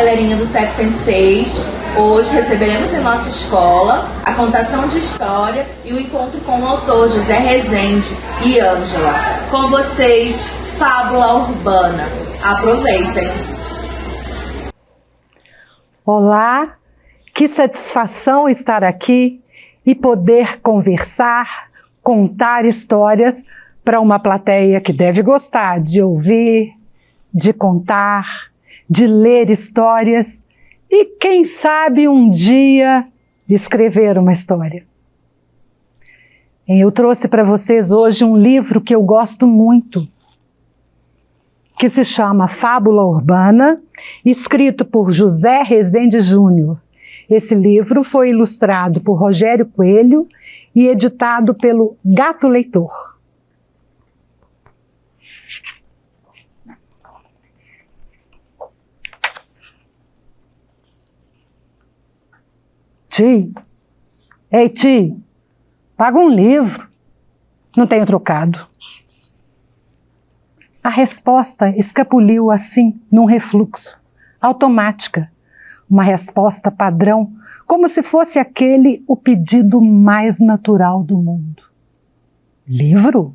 galerinha do CEF 106. Hoje receberemos em nossa escola a contação de história e o encontro com o autor José Rezende e Ângela. Com vocês, Fábula Urbana. Aproveitem! Olá, que satisfação estar aqui e poder conversar, contar histórias para uma plateia que deve gostar de ouvir, de contar, de ler histórias e, quem sabe, um dia escrever uma história. Eu trouxe para vocês hoje um livro que eu gosto muito, que se chama Fábula Urbana, escrito por José Rezende Júnior. Esse livro foi ilustrado por Rogério Coelho e editado pelo Gato Leitor. Ti, ei Ti, paga um livro. Não tenho trocado. A resposta escapuliu assim, num refluxo, automática. Uma resposta padrão, como se fosse aquele o pedido mais natural do mundo. Livro?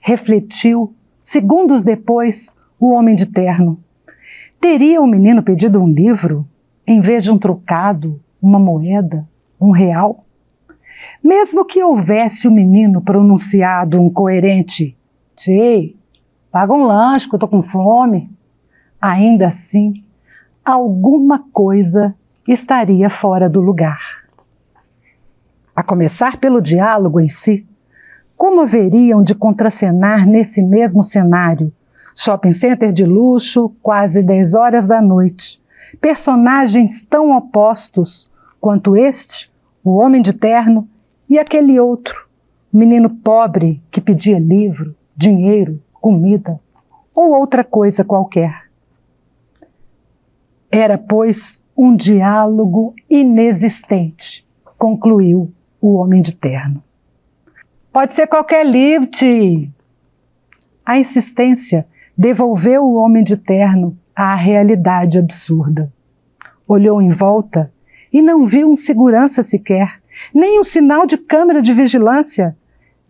Refletiu, segundos depois, o homem de terno. Teria o menino pedido um livro, em vez de um trocado, uma moeda, um real? Mesmo que houvesse o menino pronunciado um coerente "Tchê, paga um lanche que eu tô com fome", ainda assim, alguma coisa estaria fora do lugar. A começar pelo diálogo em si, como haveriam de contracenar nesse mesmo cenário? Shopping center de luxo, quase 10 horas da noite. Personagens tão opostos quanto este, o homem de terno, e aquele outro, o menino pobre que pedia livro, dinheiro, comida ou outra coisa qualquer. Era, pois, um diálogo inexistente, concluiu o homem de terno. Pode ser qualquer livro, Ti. A insistência devolveu o homem de terno à realidade absurda. Olhou em volta e não viu um segurança sequer, nem um sinal de câmera de vigilância,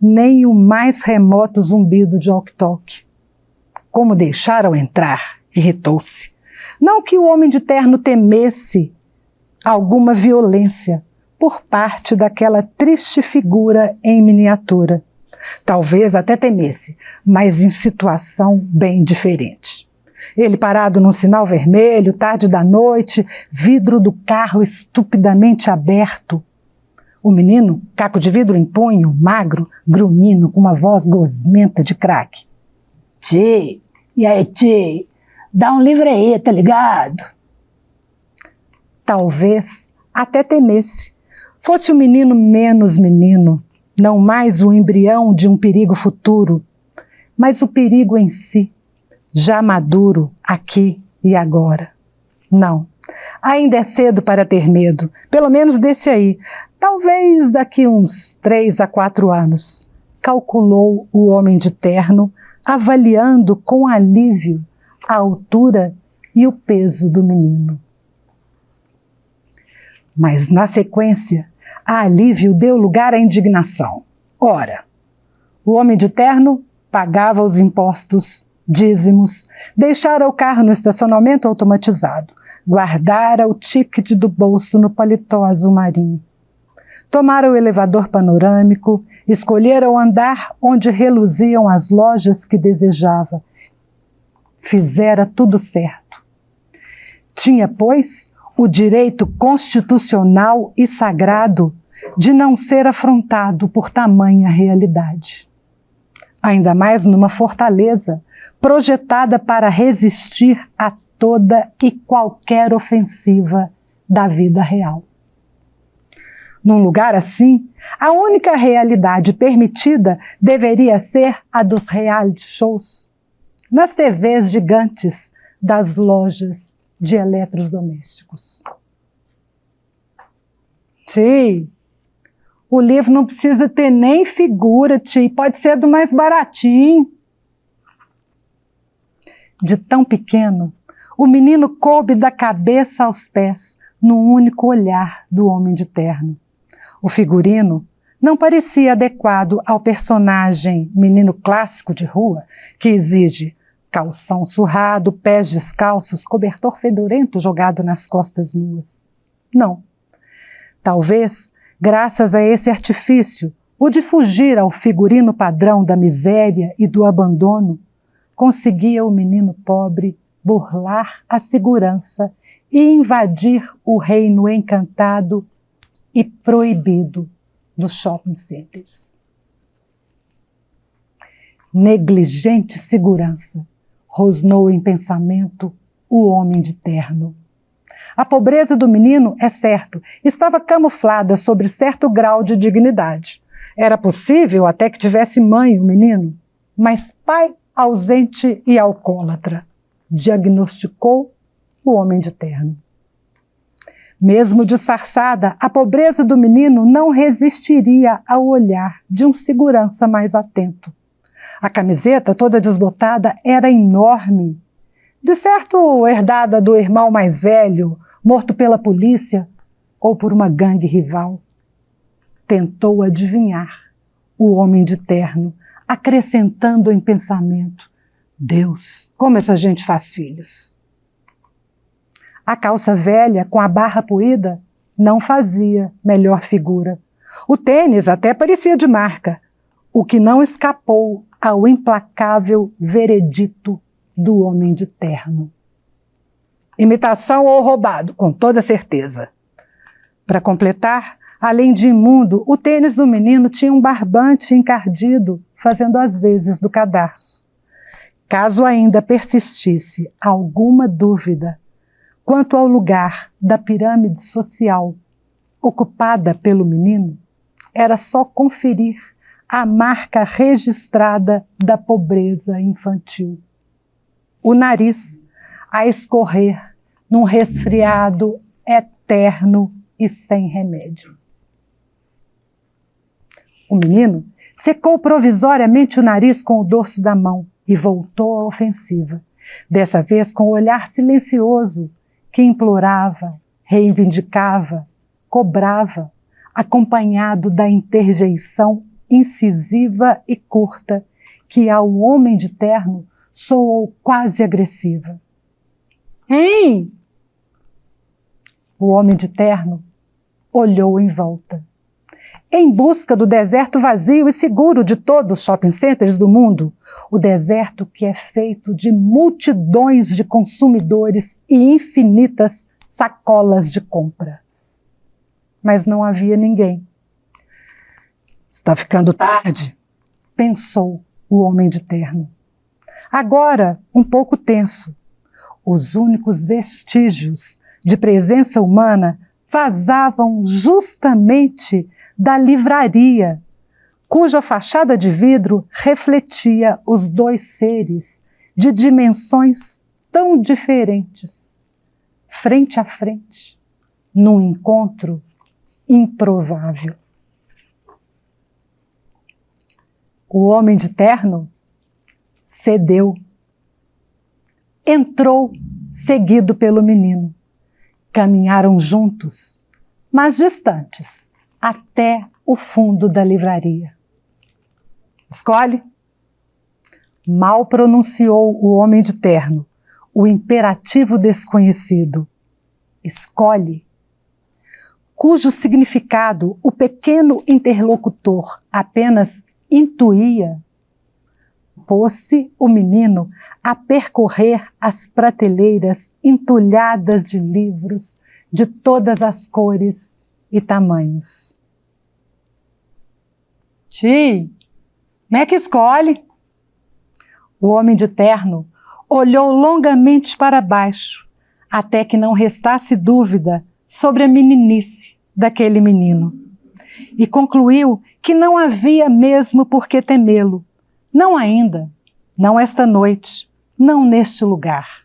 nem o mais remoto zumbido de walkie-talkie. Como deixaram entrar, irritou-se. Não que o homem de terno temesse alguma violência por parte daquela triste figura em miniatura. Talvez até temesse, mas em situação bem diferente. Ele parado num sinal vermelho, tarde da noite, vidro do carro estupidamente aberto. O menino, caco de vidro em punho, magro, grunhindo, com uma voz gosmenta de craque. Ti, e aí, Ti, dá um livro aí, tá ligado? Talvez até temesse. Fosse o menino menos menino, não mais o embrião de um perigo futuro, mas o perigo em si, já maduro, aqui e agora. Não, ainda é cedo para ter medo, pelo menos desse aí, talvez daqui uns 3 a 4 anos, calculou o homem de terno, avaliando com alívio a altura e o peso do menino. Mas na sequência, a alívio deu lugar à indignação. Ora, o homem de terno pagava os impostos, dízimos, deixara o carro no estacionamento automatizado, guardara o ticket do bolso no paletó azul marinho. Tomara o elevador panorâmico, escolhera o andar onde reluziam as lojas que desejava. Fizera tudo certo. Tinha, pois, o direito constitucional e sagrado de não ser afrontado por tamanha realidade. Ainda mais numa fortaleza projetada para resistir a toda e qualquer ofensiva da vida real. Num lugar assim, a única realidade permitida deveria ser a dos reality shows, nas TVs gigantes das lojas de eletrodomésticos. Ti, o livro não precisa ter nem figura, Ti, pode ser do mais baratinho. De tão pequeno, o menino coube da cabeça aos pés num único olhar do homem de terno. O figurino não parecia adequado ao personagem menino clássico de rua que exige calção surrado, pés descalços, cobertor fedorento jogado nas costas nuas. Não. Talvez, graças a esse artifício, o de fugir ao figurino padrão da miséria e do abandono, conseguia o menino pobre burlar a segurança e invadir o reino encantado e proibido dos shopping centers. Negligente segurança, rosnou em pensamento o homem de terno. A pobreza do menino, é certo, estava camuflada sobre certo grau de dignidade. Era possível até que tivesse mãe o menino, mas pai ausente e alcoólatra, diagnosticou o homem de terno. Mesmo disfarçada, a pobreza do menino não resistiria ao olhar de um segurança mais atento. A camiseta, toda desbotada, era enorme. De certo, herdada do irmão mais velho, morto pela polícia ou por uma gangue rival. Tentou adivinhar o homem de terno, acrescentando em pensamento: Deus, como essa gente faz filhos. A calça velha, com a barra poída, não fazia melhor figura. O tênis até parecia de marca, o que não escapou ao implacável veredito do homem de terno. Imitação ou roubado, com toda certeza. Para completar, além de imundo, o tênis do menino tinha um barbante encardido, fazendo as vezes do cadarço. Caso ainda persistisse alguma dúvida quanto ao lugar da pirâmide social ocupada pelo menino, era só conferir a marca registrada da pobreza infantil. O nariz a escorrer num resfriado eterno e sem remédio. O menino secou provisoriamente o nariz com o dorso da mão e voltou à ofensiva, dessa vez com o olhar silencioso que implorava, reivindicava, cobrava, acompanhado da interjeição incisiva e curta que ao homem de terno soou quase agressiva. Ei! O homem de terno olhou em volta. Em busca do deserto vazio e seguro de todos os shopping centers do mundo, o deserto que é feito de multidões de consumidores e infinitas sacolas de compras. Mas não havia ninguém. Está ficando tarde, pensou o homem de terno. Agora, um pouco tenso. Os únicos vestígios de presença humana vazavam justamente da livraria, cuja fachada de vidro refletia os dois seres de dimensões tão diferentes, frente a frente, num encontro improvável. O homem de terno cedeu. Entrou, seguido pelo menino. Caminharam juntos, mas distantes, até o fundo da livraria. Escolhe. Mal pronunciou o homem de terno o imperativo desconhecido. Escolhe. Cujo significado o pequeno interlocutor apenas intuía. Pôs-se o menino a percorrer as prateleiras entulhadas de livros de todas as cores e tamanhos. Tio, como é que escolhe? O homem de terno olhou longamente para baixo, até que não restasse dúvida sobre a meninice daquele menino, e concluiu que não havia mesmo por que temê-lo. Não ainda, não esta noite, não neste lugar.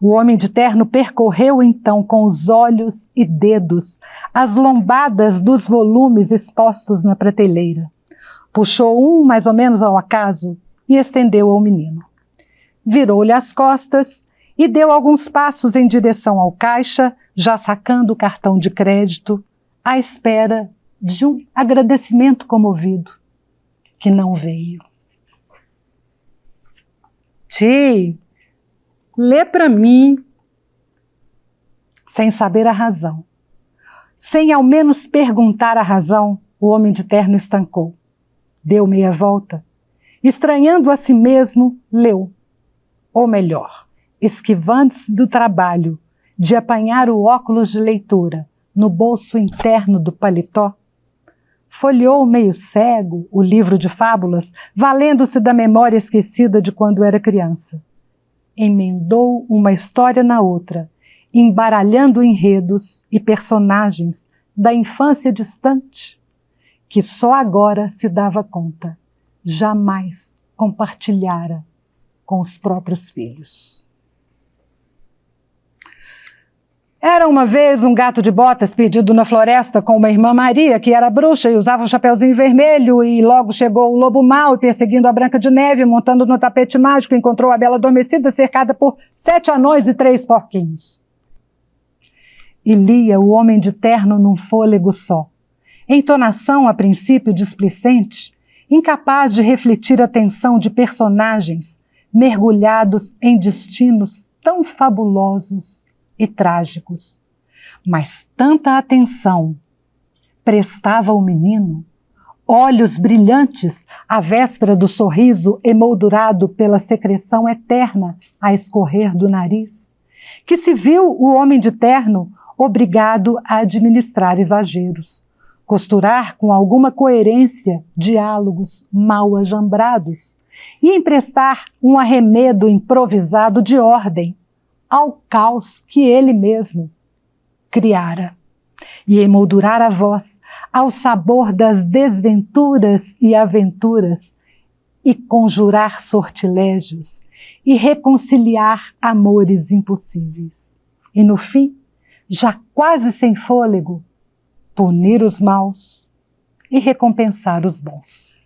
O homem de terno percorreu então com os olhos e dedos as lombadas dos volumes expostos na prateleira. Puxou um mais ou menos ao acaso e estendeu ao menino. Virou-lhe as costas e deu alguns passos em direção ao caixa, já sacando o cartão de crédito, à espera de um agradecimento comovido, que não veio. Ti, lê para mim, sem saber a razão. Sem ao menos perguntar a razão, o homem de terno estancou. Deu meia volta. Estranhando a si mesmo, leu. Ou melhor, esquivando-se do trabalho de apanhar o óculos de leitura no bolso interno do paletó, folheou meio cego o livro de fábulas, valendo-se da memória esquecida de quando era criança. Emendou uma história na outra, embaralhando enredos e personagens da infância distante, que só agora se dava conta, jamais compartilhara com os próprios filhos. Era uma vez um gato de botas perdido na floresta com uma irmã Maria, que era bruxa e usava um chapeuzinho vermelho, e logo chegou o lobo mau, e perseguindo a Branca de Neve, montando no tapete mágico, encontrou a Bela Adormecida cercada por 7 anões e 3 porquinhos. E lia o homem de terno num fôlego só, entonação a princípio displicente, incapaz de refletir a tensão de personagens mergulhados em destinos tão fabulosos e trágicos. Mas tanta atenção prestava o menino, olhos brilhantes à véspera do sorriso emoldurado pela secreção eterna a escorrer do nariz, que se viu o homem de terno obrigado a administrar exageros, costurar com alguma coerência diálogos mal ajambrados e emprestar um arremedo improvisado de ordem ao caos que ele mesmo criara, e emoldurar a voz ao sabor das desventuras e aventuras, e conjurar sortilégios, e reconciliar amores impossíveis. E no fim, já quase sem fôlego, punir os maus e recompensar os bons.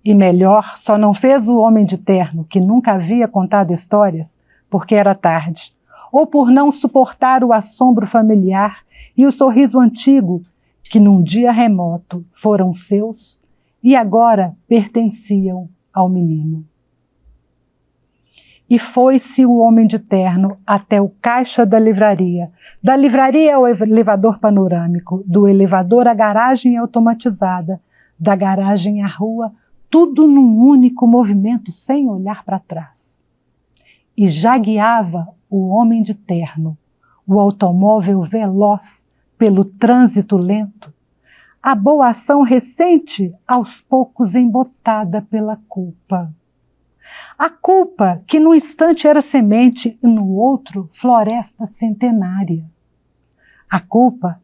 E melhor, só não fez o homem de terno, que nunca havia contado histórias, porque era tarde, ou por não suportar o assombro familiar e o sorriso antigo, que num dia remoto foram seus e agora pertenciam ao menino. E foi-se o homem de terno até o caixa da livraria ao elevador panorâmico, do elevador à garagem automatizada, da garagem à rua, tudo num único movimento, sem olhar para trás. E já guiava o homem de terno, o automóvel veloz pelo trânsito lento, a boa ação recente, aos poucos embotada pela culpa. A culpa que num instante era semente e no outro floresta centenária. A culpa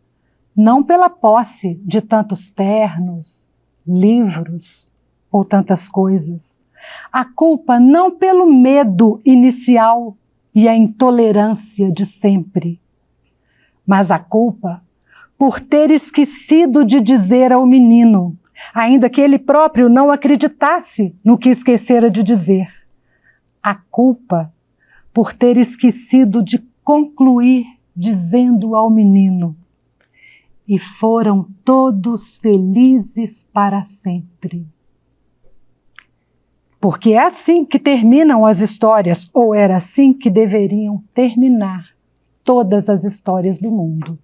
não pela posse de tantos ternos, livros ou tantas coisas. A culpa não pelo medo inicial e a intolerância de sempre, mas a culpa por ter esquecido de dizer ao menino, ainda que ele próprio não acreditasse no que esquecera de dizer. A culpa por ter esquecido de concluir dizendo ao menino: e foram todos felizes para sempre. Porque é assim que terminam as histórias, ou era assim que deveriam terminar todas as histórias do mundo.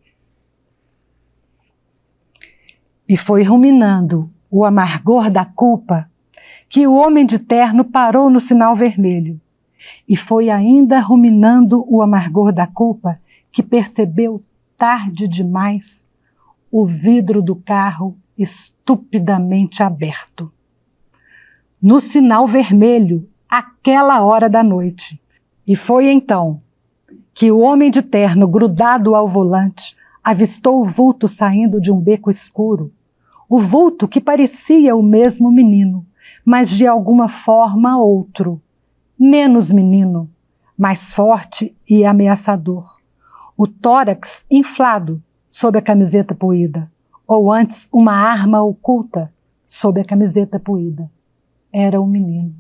E foi ruminando o amargor da culpa que o homem de terno parou no sinal vermelho. E foi ainda ruminando o amargor da culpa que percebeu, tarde demais, o vidro do carro estupidamente aberto. No sinal vermelho, àquela hora da noite. E foi então que o homem de terno, grudado ao volante, avistou o vulto saindo de um beco escuro. O vulto que parecia o mesmo menino, mas de alguma forma outro, menos menino, mais forte e ameaçador. O tórax inflado sob a camiseta poída, ou antes uma arma oculta sob a camiseta poída. Era o menino.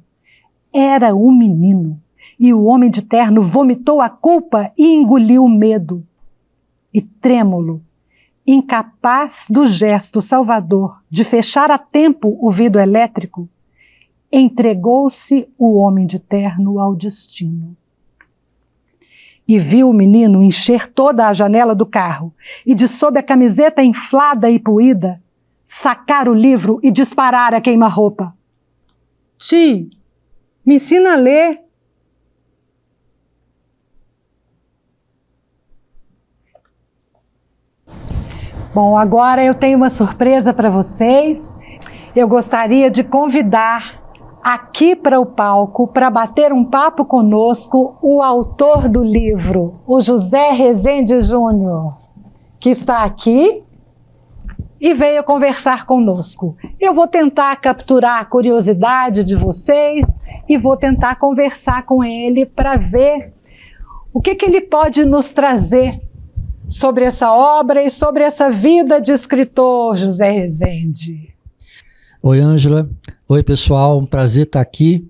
Era o menino E o homem de terno vomitou a culpa e engoliu o medo. E trêmulo, incapaz do gesto salvador de fechar a tempo o vidro elétrico, entregou-se o homem de terno ao destino. E viu o menino encher toda a janela do carro e, de sob a camiseta inflada e poída, sacar o livro e disparar a queima-roupa. Ti, me ensina a ler. Bom, agora eu tenho uma surpresa para vocês. Eu gostaria de convidar aqui para o palco, para bater um papo conosco, o autor do livro, o José Rezende Júnior, que está aqui e veio conversar conosco. Eu vou tentar capturar a curiosidade de vocês e vou tentar conversar com ele para ver o que ele pode nos trazer sobre essa obra e sobre essa vida de escritor José Rezende. Oi, Ângela. Oi, pessoal. Um prazer estar aqui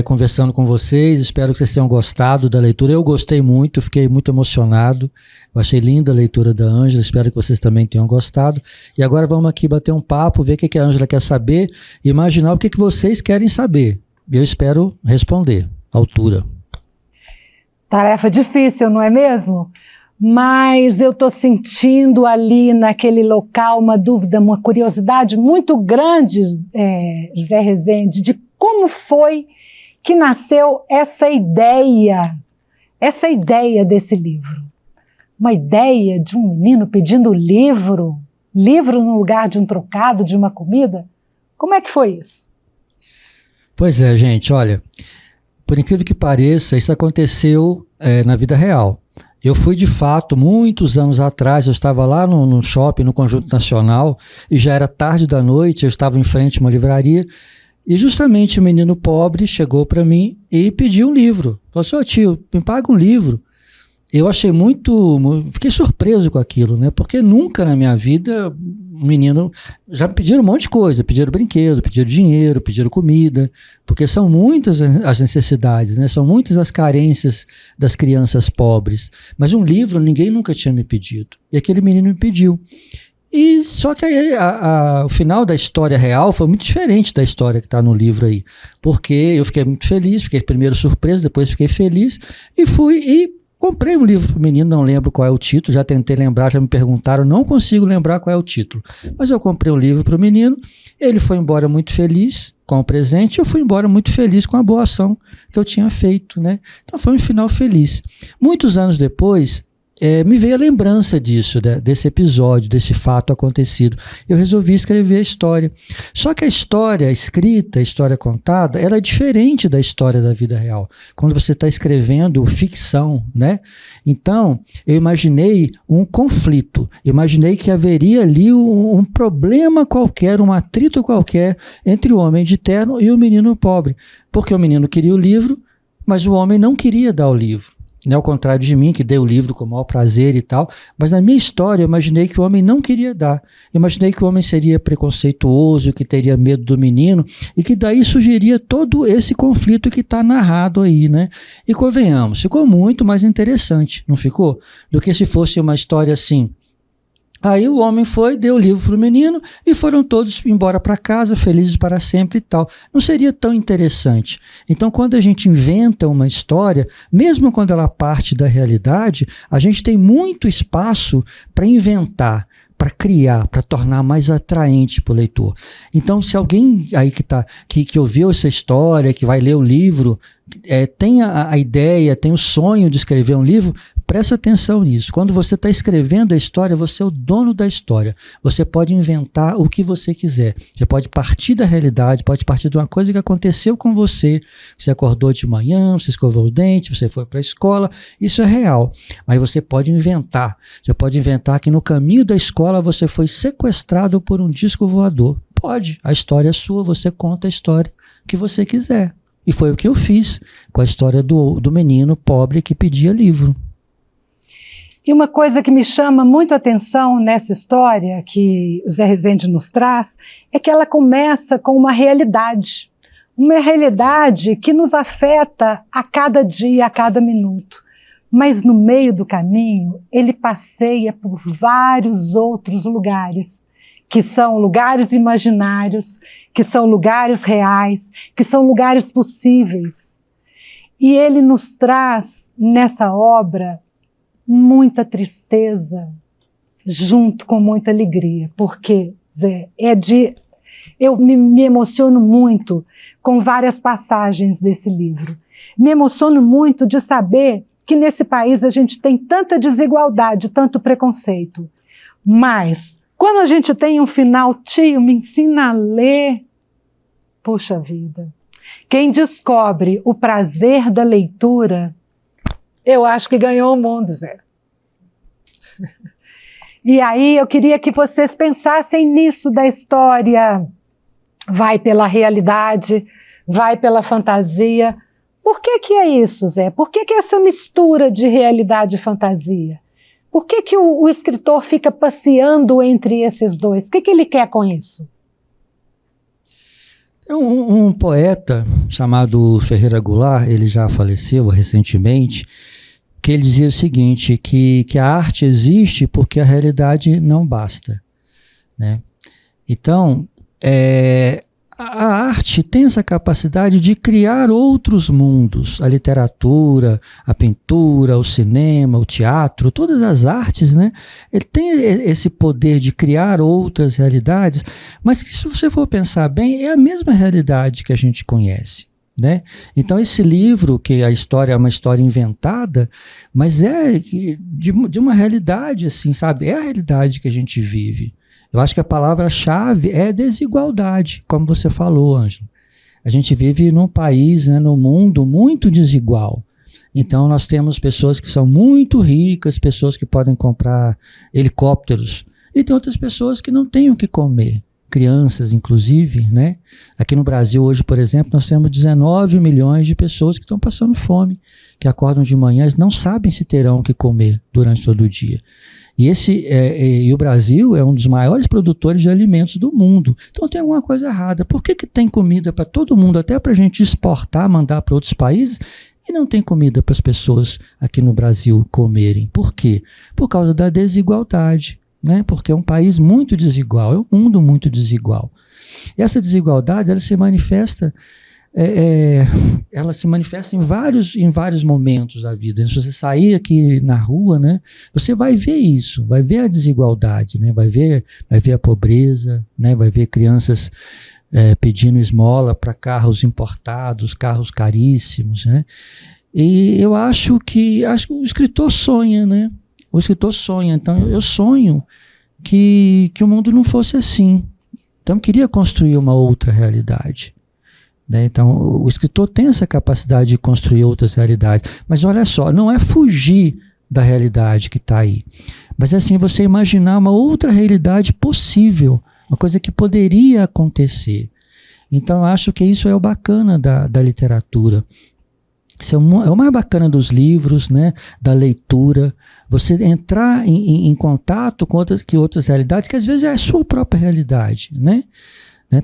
conversando com vocês. Espero que vocês tenham gostado da leitura. Eu gostei muito, fiquei muito emocionado. Eu achei linda a leitura da Ângela. Espero que vocês também tenham gostado. E agora vamos aqui bater um papo, ver o que a Ângela quer saber e imaginar o que vocês querem saber. E eu espero responder à altura. Tarefa difícil, não é mesmo? Mas eu estou sentindo ali naquele local uma dúvida, uma curiosidade muito grande, Zé Rezende, de como foi que nasceu essa ideia desse livro. Uma ideia de um menino pedindo livro no lugar de um trocado, de uma comida. Como é que foi isso? Pois é, gente, olha, por incrível que pareça, isso aconteceu na vida real. Eu fui, de fato, muitos anos atrás, eu estava lá no shopping, no Conjunto Nacional, e já era tarde da noite, eu estava em frente a uma livraria, e justamente o menino pobre chegou para mim e pediu um livro. Falou assim, ô tio, me paga um livro. Eu achei fiquei surpreso com aquilo, né? Porque nunca na minha vida, um menino, já me pediram um monte de coisa, pediram brinquedo, pediram dinheiro, pediram comida, porque são muitas as necessidades, né? São muitas as carências das crianças pobres. Mas um livro ninguém nunca tinha me pedido. E aquele menino me pediu. E só que aí, o final da história real foi muito diferente da história que está no livro aí. Porque eu fiquei muito feliz, fiquei primeiro surpreso, depois fiquei feliz, e fui e comprei um livro para o menino, não lembro qual é o título, já tentei lembrar, já me perguntaram, não consigo lembrar qual é o título. Mas eu comprei um livro para o menino, ele foi embora muito feliz com o presente, eu fui embora muito feliz com a boa ação que eu tinha feito, né? Então foi um final feliz. Muitos anos depois, me veio a lembrança disso, desse episódio, desse fato acontecido. Eu resolvi escrever a história. Só que a história escrita, a história contada, ela é diferente da história da vida real. Quando você está escrevendo ficção, né? Então, eu imaginei um conflito. Imaginei que haveria ali um problema qualquer, um atrito qualquer entre o homem de terno e o menino pobre. Porque o menino queria o livro, mas o homem não queria dar o livro. Ao contrário de mim, que dei o livro com o maior prazer e tal, mas na minha história eu imaginei que o homem não queria dar. Eu imaginei que o homem seria preconceituoso, que teria medo do menino, e que daí surgiria todo esse conflito que está narrado aí, né? E convenhamos, ficou muito mais interessante, não ficou? Do que se fosse uma história assim. Aí o homem foi, deu o livro para o menino e foram todos embora para casa, felizes para sempre e tal. Não seria tão interessante. Então, quando a gente inventa uma história, mesmo quando ela parte da realidade, a gente tem muito espaço para inventar, para criar, para tornar mais atraente para o leitor. Então, se alguém aí que ouviu essa história, que vai ler o livro, tem a ideia, tem o sonho de escrever um livro, presta atenção nisso. Quando você está escrevendo a história, você é o dono da história. Você pode inventar o que você quiser. Você pode partir da realidade, pode partir de uma coisa que aconteceu com você. Você acordou de manhã, você escovou os dentes, você foi para a escola. Isso é real. Mas você pode inventar. Você pode inventar que no caminho da escola você foi sequestrado por um disco voador. Pode. A história é sua, você conta a história que você quiser. E foi o que eu fiz com a história do menino pobre que pedia livro. E uma coisa que me chama muito a atenção nessa história que o Zé Rezende nos traz é que ela começa com uma realidade. uma realidade que nos afeta a cada dia, a cada minuto. Mas no meio do caminho, ele passeia por vários outros lugares, que são lugares imaginários, que são lugares reais, que são lugares possíveis. E ele nos traz, nessa obra, muita tristeza, junto com muita alegria. Porque, Zé, eu me emociono muito com várias passagens desse livro. Me emociono muito de saber que nesse país a gente tem tanta desigualdade, tanto preconceito. Mas, quando a gente tem um final, tio, me ensina a ler. Puxa vida. Quem descobre o prazer da leitura, eu acho que ganhou o mundo, Zé. E aí eu queria que vocês pensassem nisso da história. Vai pela realidade, vai pela fantasia. Por que é isso, Zé? Por que é essa mistura de realidade e fantasia? Por que o escritor fica passeando entre esses dois? O que ele quer com isso? Um poeta chamado Ferreira Goulart, ele já faleceu recentemente, que ele dizia o seguinte, que a arte existe porque a realidade não basta, né? Então, a arte tem essa capacidade de criar outros mundos. A literatura, a pintura, o cinema, o teatro, todas as artes, né? Ele tem esse poder de criar outras realidades, mas que, se você for pensar bem, é a mesma realidade que a gente conhece, né? Então esse livro, que a história é uma história inventada, mas é de uma realidade, assim, sabe? É a realidade que a gente vive. Eu acho que a palavra-chave é desigualdade, como você falou, Ângela. A gente vive num país, né, num mundo muito desigual. Então nós temos pessoas que são muito ricas, pessoas que podem comprar helicópteros, e tem outras pessoas que não têm o que comer. Crianças, inclusive, né? Aqui no Brasil hoje, por exemplo, nós temos 19 milhões de pessoas que estão passando fome, que acordam de manhã e não sabem se terão o que comer durante todo o dia. E o Brasil é um dos maiores produtores de alimentos do mundo. Então tem alguma coisa errada. Por que tem comida para todo mundo, até para a gente exportar, mandar para outros países, e não tem comida para as pessoas aqui no Brasil comerem? Por quê? Por causa da desigualdade, né? Porque é um país muito desigual, é um mundo muito desigual. E essa desigualdade, ela se manifesta em vários momentos da vida. Se você sair aqui na rua, né, você vai ver isso, vai ver a desigualdade, né, vai ver a pobreza, né, vai ver crianças pedindo esmola para carros importados, carros caríssimos, né? E eu acho que o escritor sonha, né? O escritor sonha. Então eu sonho que o mundo não fosse assim. Então eu queria construir uma outra realidade. Então, o escritor tem essa capacidade de construir outras realidades. Mas olha só, não é fugir da realidade que está aí, mas é assim, você imaginar uma outra realidade possível, uma coisa que poderia acontecer. Então, eu acho que isso é o bacana da literatura. Isso é o mais bacana dos livros, né, da leitura. Você entrar em contato com outras realidades, que às vezes é a sua própria realidade, né?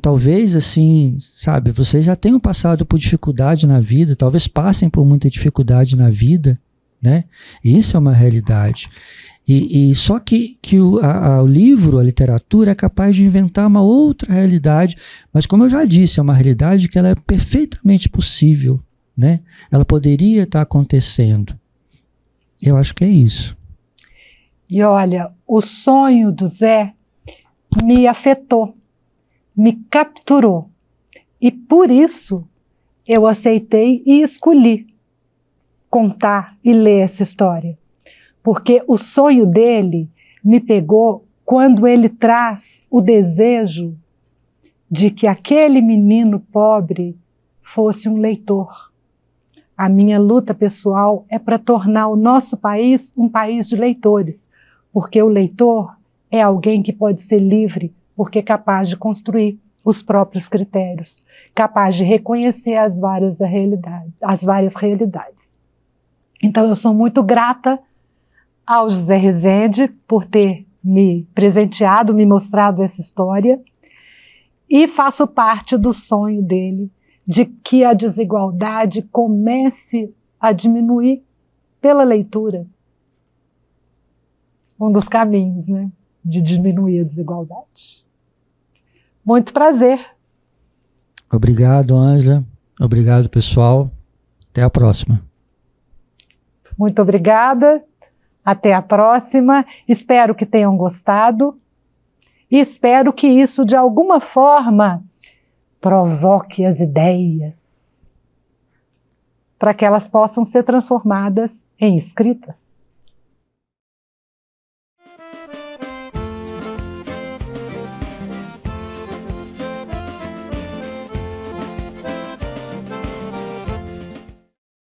Talvez, assim, sabe, vocês já tenham passado por dificuldade na vida, talvez passem por muita dificuldade na vida, né? E isso é uma realidade. E só que o livro, a literatura, é capaz de inventar uma outra realidade, mas como eu já disse, é uma realidade que ela é perfeitamente possível, né? Ela poderia estar acontecendo. Eu acho que é isso. E olha, o sonho do Zé me afetou, me capturou. E por isso eu aceitei e escolhi contar e ler essa história. Porque o sonho dele me pegou quando ele traz o desejo de que aquele menino pobre fosse um leitor. A minha luta pessoal é para tornar o nosso país um país de leitores, porque o leitor é alguém que pode ser livre, porque é capaz de construir os próprios critérios, capaz de reconhecer as várias realidades. Então eu sou muito grata ao José Rezende por ter me presenteado, me mostrado essa história, e faço parte do sonho dele de que a desigualdade comece a diminuir pela leitura. Um dos caminhos, né, de diminuir a desigualdade. Muito prazer. Obrigado, Ângela. Obrigado, pessoal. Até a próxima. Muito obrigada. Até a próxima. Espero que tenham gostado. E espero que isso, de alguma forma, provoque as ideias para que elas possam ser transformadas em escritas.